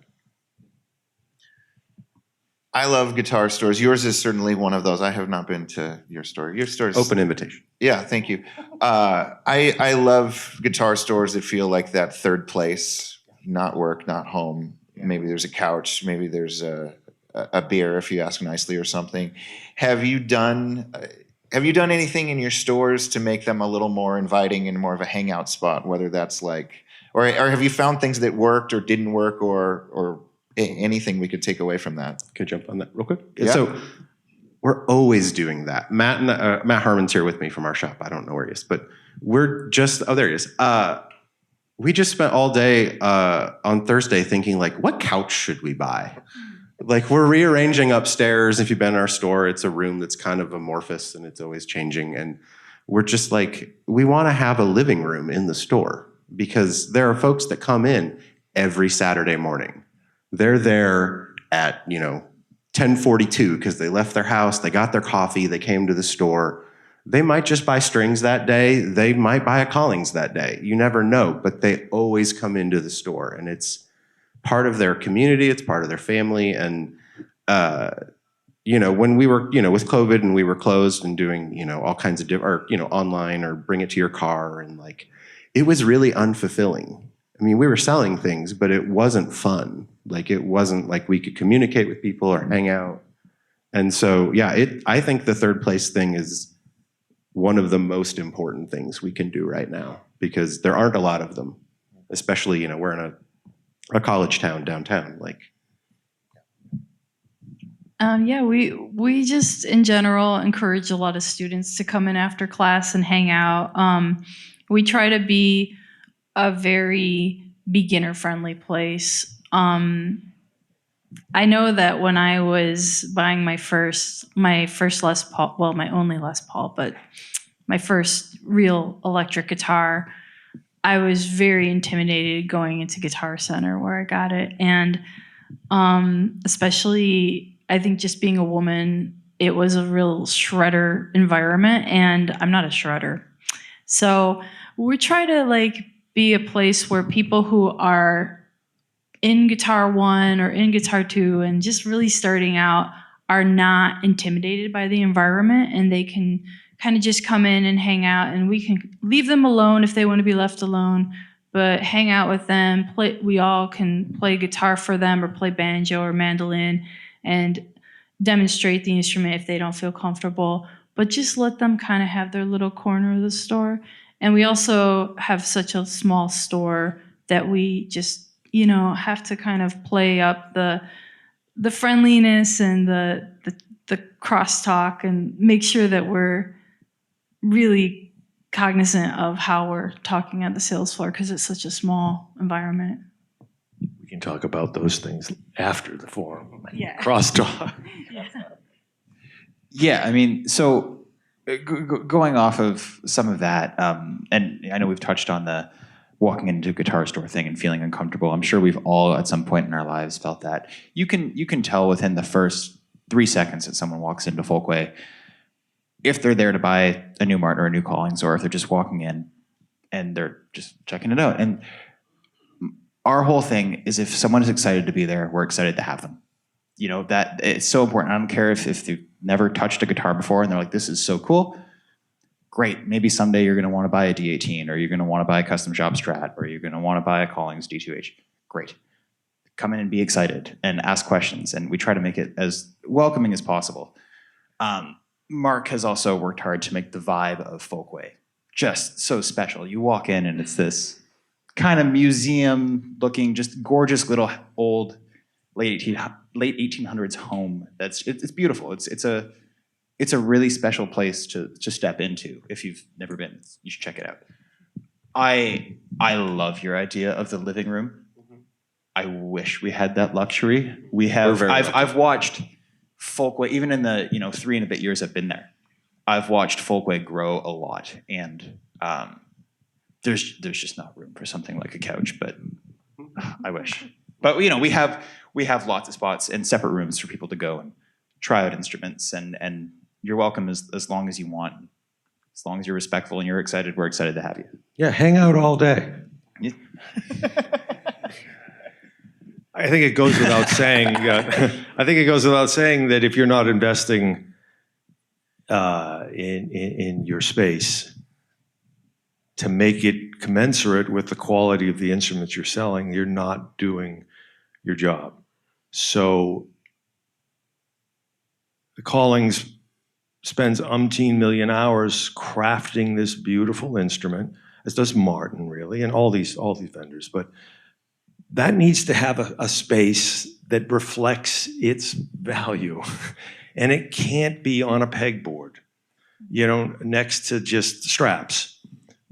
I love guitar stores. Yours is certainly one of those. I have not been to your store. Your store's Open invitation. Yeah, thank you. I love guitar stores that feel like that third place, not work, not home. Maybe there's a couch. Maybe there's a beer if you ask nicely or something. Have you done anything in your stores to make them a little more inviting and more of a hangout spot? Whether that's like, or have you found things that worked or didn't work, or anything we could take away from that? Can I jump on that real quick? Yeah. So we're always doing that. Matt Harmon's here with me from our shop. I don't know where he is, but we're just, oh, there he is. We just spent all day on Thursday thinking, like, what couch should we buy? Like, we're rearranging upstairs. If you've been in our store, it's a room that's kind of amorphous and it's always changing. And we're just like, we want to have a living room in the store because there are folks that come in every Saturday morning. They're there at, 10:42 because they left their house, they got their coffee, they came to the store. They might just buy strings that day. They might buy a Collings that day. You never know, but they always come into the store, and it's part of their community. It's part of their family. And, when we were, with COVID and we were closed and doing, all kinds of online or bring it to your car, and like, it was really unfulfilling. I mean, we were selling things, but it wasn't fun. Like, it wasn't like we could communicate with people or hang out. And so, yeah, I think the third place thing is one of the most important things we can do right now, because there aren't a lot of them, especially, we're in a college town downtown. Like, we just in general encourage a lot of students to come in after class and hang out. We try to be a very beginner friendly place. I know that when I was buying my first Les Paul, well, my only Les Paul, but my first real electric guitar, I was very intimidated going into Guitar Center where I got it. And especially, I think just being a woman, it was a real shredder environment, and I'm not a shredder. So we try to be a place where people who are in Guitar 1 or in Guitar 2 and just really starting out are not intimidated by the environment, and they can kind of just come in and hang out, and we can leave them alone if they want to be left alone, but hang out with them. We all can play guitar for them or play banjo or mandolin and demonstrate the instrument if they don't feel comfortable, but just let them kind of have their little corner of the store. And we also have such a small store that we just have to kind of play up the friendliness and the crosstalk and make sure that we're really cognizant of how we're talking at the sales floor, because it's such a small environment. We can talk about those things after the forum. Yeah. Crosstalk. Yeah, I mean, so Going off of some of that, and I know we've touched on the walking into a guitar store thing and feeling uncomfortable. I'm sure we've all at some point in our lives felt that. You can tell within the first 3 seconds that someone walks into Folkway if they're there to buy a new Martin or a new Collings, or if they're just walking in and they're just checking it out. And our whole thing is, if someone is excited to be there, we're excited to have them. You know, that it's so important. I don't care if they've never touched a guitar before and they're like, this is so cool. Great. Maybe someday you're going to want to buy a D18, or you're going to want to buy a custom shop Strat, or you're going to want to buy a Collings D2H. Great. Come in and be excited and ask questions. And we try to make it as welcoming as possible. Mark has also worked hard to make the vibe of Folkway just so special. You walk in and it's this kind of museum looking, just gorgeous little old late 1800s home. It's beautiful. It's a really special place to step into. If you've never been, you should check it out. I love your idea of the living room. I wish we had that luxury. I've watched Folkway, even in the 3 and a bit years I've been there, I've watched Folkway grow a lot, and there's just not room for something like a couch. But I wish. But we have lots of spots and separate rooms for people to go and try out instruments, and you're welcome as long as you want. As long as you're respectful and you're excited, we're excited to have you. Yeah, hang out all day. Yeah. I think it goes without saying. I think it goes without saying that if you're not investing in your space to make it commensurate with the quality of the instruments you're selling, you're not doing your job. So the Collings spends umpteen million hours crafting this beautiful instrument, as does Martin, really, and all these vendors. But that needs to have a space that reflects its value. And it can't be on a pegboard, next to just straps,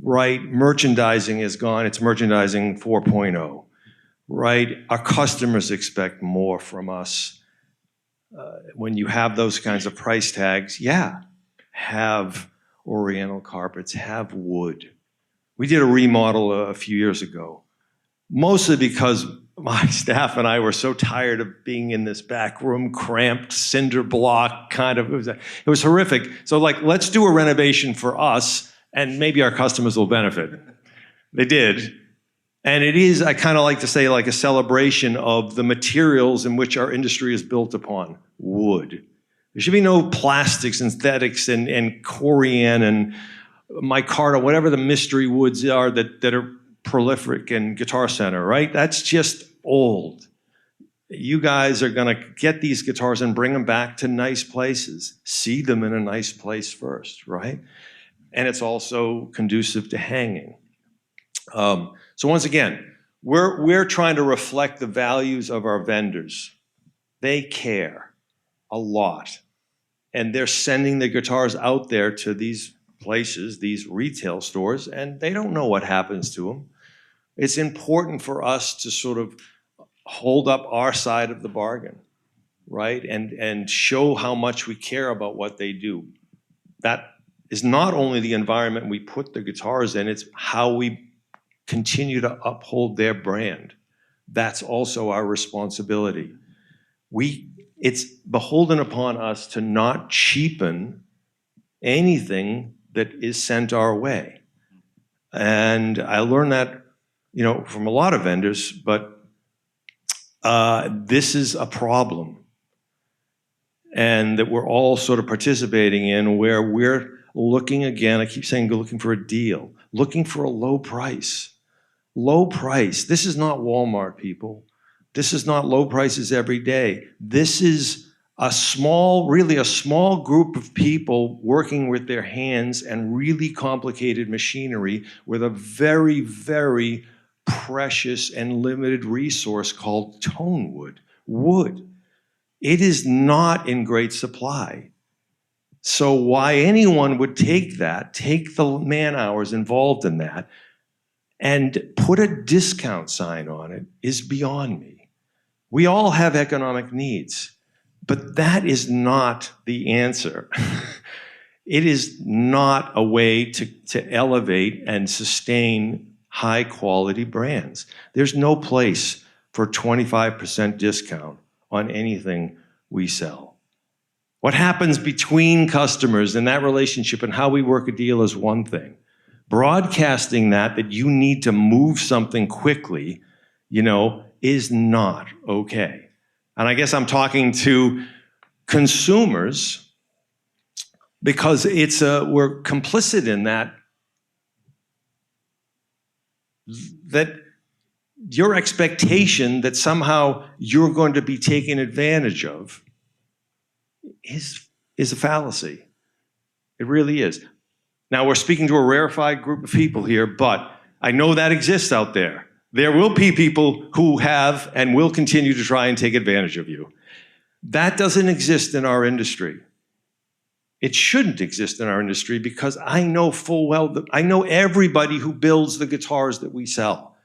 right? Merchandising is gone. It's merchandising 4.0, right? Our customers expect more from us. When you have those kinds of price tags, have oriental carpets, have wood. We did a remodel a few years ago, mostly because my staff and I were so tired of being in this back room, cramped cinder block kind of, it was horrific. So let's do a renovation for us and maybe our customers will benefit. They did. And it is, I kind of like to say, like a celebration of the materials in which our industry is built upon. Wood. There should be no plastics, synthetics, and corian and micarta, whatever the mystery woods are that are prolific in Guitar Center, right? That's just old. You guys are going to get these guitars and bring them back to nice places. See them in a nice place first, right? And it's also conducive to hanging. So once again, we're trying to reflect the values of our vendors. They care a lot. And they're sending the guitars out there to these places, these retail stores, and they don't know what happens to them. It's important for us to sort of hold up our side of the bargain, right? And show how much we care about what they do. That is not only the environment we put the guitars in, it's how we continue to uphold their brand. That's also our responsibility. It's beholden upon us to not cheapen anything that is sent our way. And I learned that, from a lot of vendors, but this is a problem. And that we're all sort of participating in, where we're looking again, I keep saying we're looking for a deal, looking for a low price. Low price. This is not Walmart, people. This is not low prices every day. This is a small group of people working with their hands and really complicated machinery with a very, very precious and limited resource called tone wood, wood. It is not in great supply. So why anyone would take the man hours involved in that, and put a discount sign on it is beyond me. We all have economic needs, but that is not the answer. It is not a way to elevate and sustain high quality brands. There's no place for 25% discount on anything we sell. What happens between customers and that relationship and how we work a deal is one thing. Broadcasting that you need to move something quickly, is not okay. And I guess I'm talking to consumers because we're complicit in that your expectation that somehow you're going to be taken advantage of is a fallacy. It really is. Now, we're speaking to a rarefied group of people here, but I know that exists out there. There will be people who have and will continue to try and take advantage of you. That doesn't exist in our industry. It shouldn't exist in our industry because I know full well that I know everybody who builds the guitars that we sell.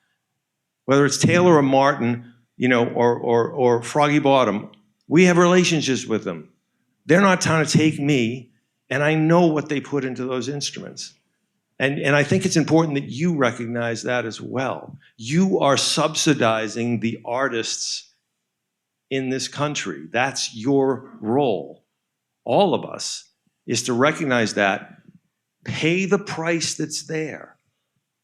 Whether it's Taylor or Martin, or Froggy Bottom, we have relationships with them. They're not trying to take me, and I know what they put into those instruments. And I think it's important that you recognize that as well. You are subsidizing the artists in this country. That's your role. All of us is to recognize that, pay the price that's there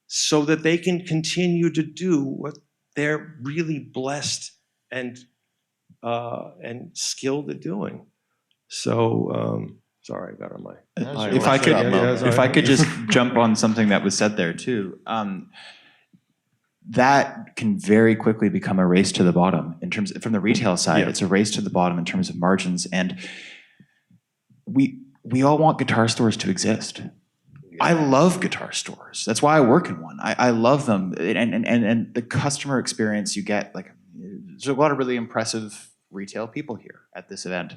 so that they can continue to do what they're really blessed and skilled at doing. So, sorry, I got on my... If I could just jump on something that was said there too, that can very quickly become a race to the bottom in terms from the retail side. Yeah. It's a race to the bottom in terms of margins, and we all want guitar stores to exist. Yeah. I love guitar stores. That's why I work in one. I love them, and the customer experience you get. Like, there's a lot of really impressive retail people here at this event.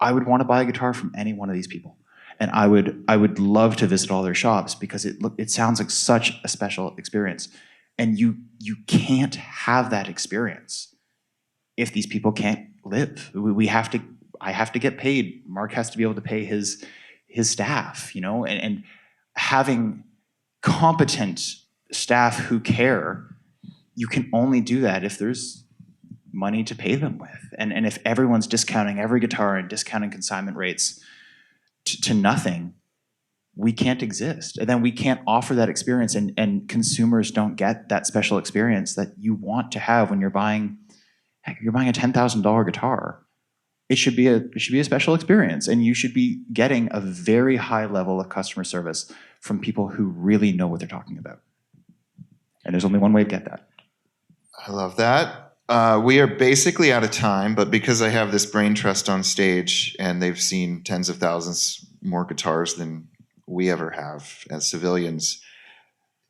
I would want to buy a guitar from any one of these people, and I would love to visit all their shops because it sounds like such a special experience, and you can't have that experience if these people can't live. I have to get paid. Mark has to be able to pay his staff, and having competent staff who care, you can only do that if there's money to pay them with. And if everyone's discounting every guitar and discounting consignment rates to nothing, we can't exist. And then we can't offer that experience, and consumers don't get that special experience that you want to have when you're buying a $10,000 guitar. It should be a special experience, and you should be getting a very high level of customer service from people who really know what they're talking about. And there's only one way to get that. I love that. We are basically out of time, but because I have this brain trust on stage and they've seen tens of thousands more guitars than we ever have as civilians,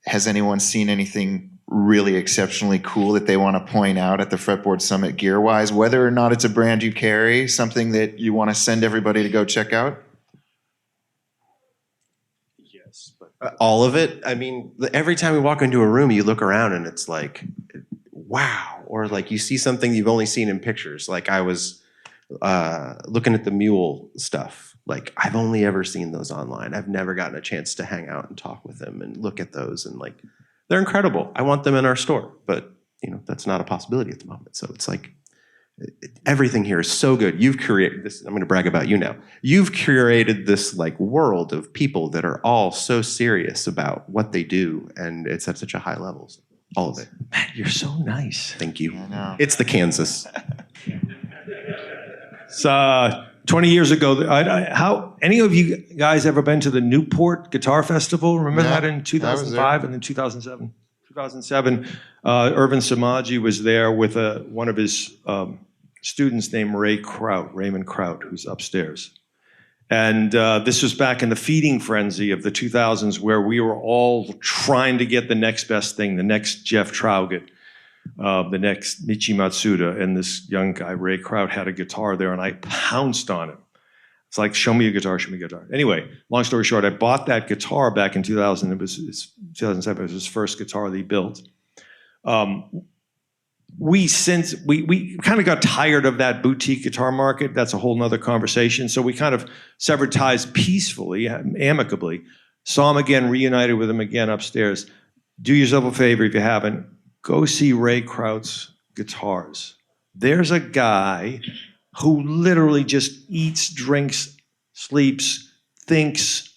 has anyone seen anything really exceptionally cool that they want to point out at the Fretboard Summit gear-wise, whether or not it's a brand you carry, something that you want to send everybody to go check out? Yes, but all of it. I mean, every time we walk into a room, you look around and it's like, wow, or like you see something you've only seen in pictures. Like I was looking at the mule stuff. Like I've only ever seen those online. I've never gotten a chance to hang out and talk with them and look at those, and like, they're incredible. I want them in our store, but that's not a possibility at the moment. So it's like everything here is so good. You've curated this. I'm going to brag about you now. You've curated this like world of people that are all so serious about what they do, and it's at such a high level. All of it. Matt, you're so nice. Thank you. It's the Kansas. So 20 years ago, how any of you guys ever been to the Newport Guitar Festival? Remember that in 2005 and then 2007? 2007, Irvin Samaji was there with one of his students named Raymond Kraut, who's upstairs. And this was back in the feeding frenzy of the 2000s, where we were all trying to get the next best thing, the next Jeff Traugott, the next Michi Matsuda, and this young guy, Ray Kraut, had a guitar there, and I pounced on him. It's like, show me a guitar, show me a guitar. Anyway, long story short, I bought that guitar back in 2000. It was 2007. It was his first guitar that he built. we kind of got tired of that boutique guitar market. That's a whole nother conversation. So we kind of severed ties peacefully, amicably. Saw him again, reunited with him again upstairs. Do yourself a favor if you haven't. Go see Ray Kraut's guitars. There's a guy who literally just eats, drinks, sleeps, thinks,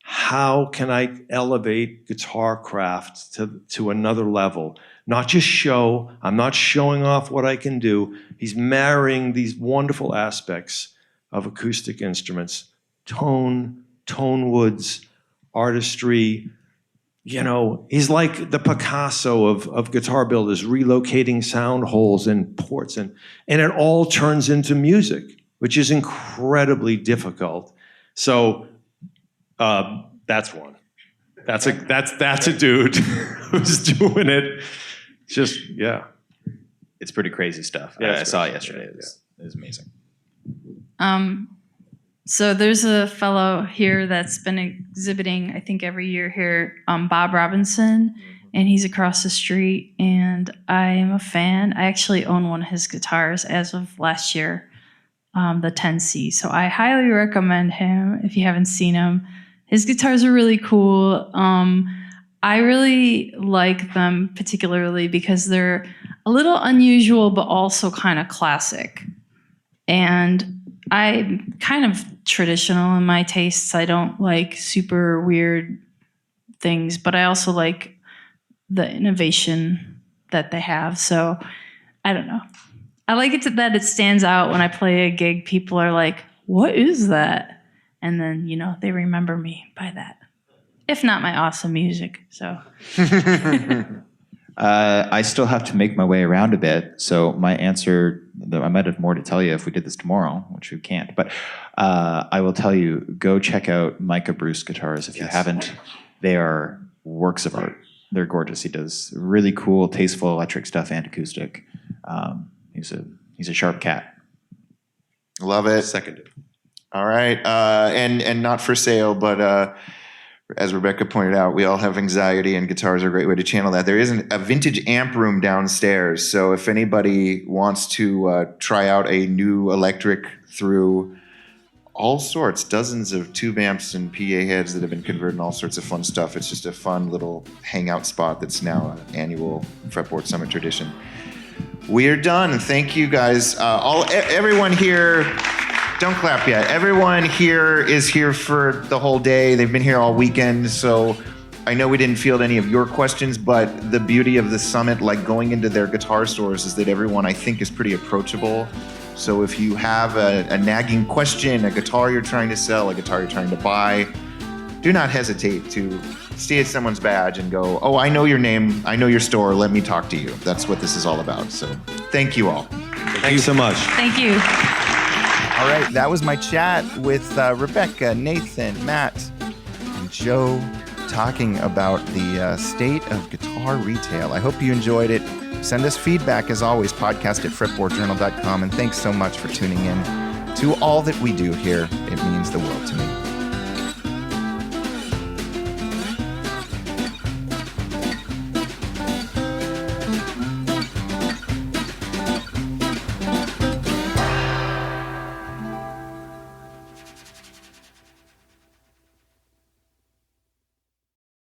how can I elevate guitar craft to another level? Not just show. I'm not showing off what I can do. He's marrying these wonderful aspects of acoustic instruments. Tone woods, artistry. You know, he's like the Picasso of guitar builders, relocating sound holes and ports, and it all turns into music, which is incredibly difficult. So that's one. That's a dude who's doing it. Just It's pretty crazy stuff. Yeah, I saw it yesterday. It was amazing. So there's a fellow here that's been exhibiting, I think, every year here, Bob Robinson, and he's across the street, and I am a fan. I actually own one of his guitars as of last year, the 10C. So I highly recommend him if you haven't seen him. His guitars are really cool. I really like them particularly because they're a little unusual, but also kind of classic. And I'm kind of traditional in my tastes. I don't like super weird things, but I also like the innovation that they have. So I don't know. I like it that it stands out when I play a gig. People are like, what is that? And then, you know, they remember me by that. If not my awesome music. So I still have to make my way around a bit. So my answer, I might have more to tell you if we did this tomorrow, which we can't. But I will tell you, go check out Micah Bruce guitars if you haven't. They are works of art. They're gorgeous. He does really cool, tasteful electric stuff and acoustic. He's a sharp cat. Love it. Seconded. All right. And not for sale, but as Rebecca pointed out, we all have anxiety, and guitars are a great way to channel that. There is a vintage amp room downstairs, so if anybody wants to try out a new electric through all sorts, dozens of tube amps and PA heads that have been converted and all sorts of fun stuff, it's just a fun little hangout spot that's now an annual Fretboard Summit tradition. We're done. Thank you guys. Everyone here. Don't clap yet. Everyone here is here for the whole day. They've been here all weekend, so I know we didn't field any of your questions, but the beauty of the summit, like going into their guitar stores, is that everyone, I think, is pretty approachable. So if you have a nagging question, a guitar you're trying to sell, a guitar you're trying to buy, do not hesitate to see someone's badge and go, oh, I know your name, I know your store, let me talk to you. That's what this is all about. So thank you all. Thanks so much. thank you. All right, that was my chat with Rebecca, Nathan, Matt, and Joe talking about the state of guitar retail. I hope you enjoyed it. Send us feedback, as always, podcast@fretboardjournal.com. And thanks so much for tuning in to all that we do here. It means the world to me.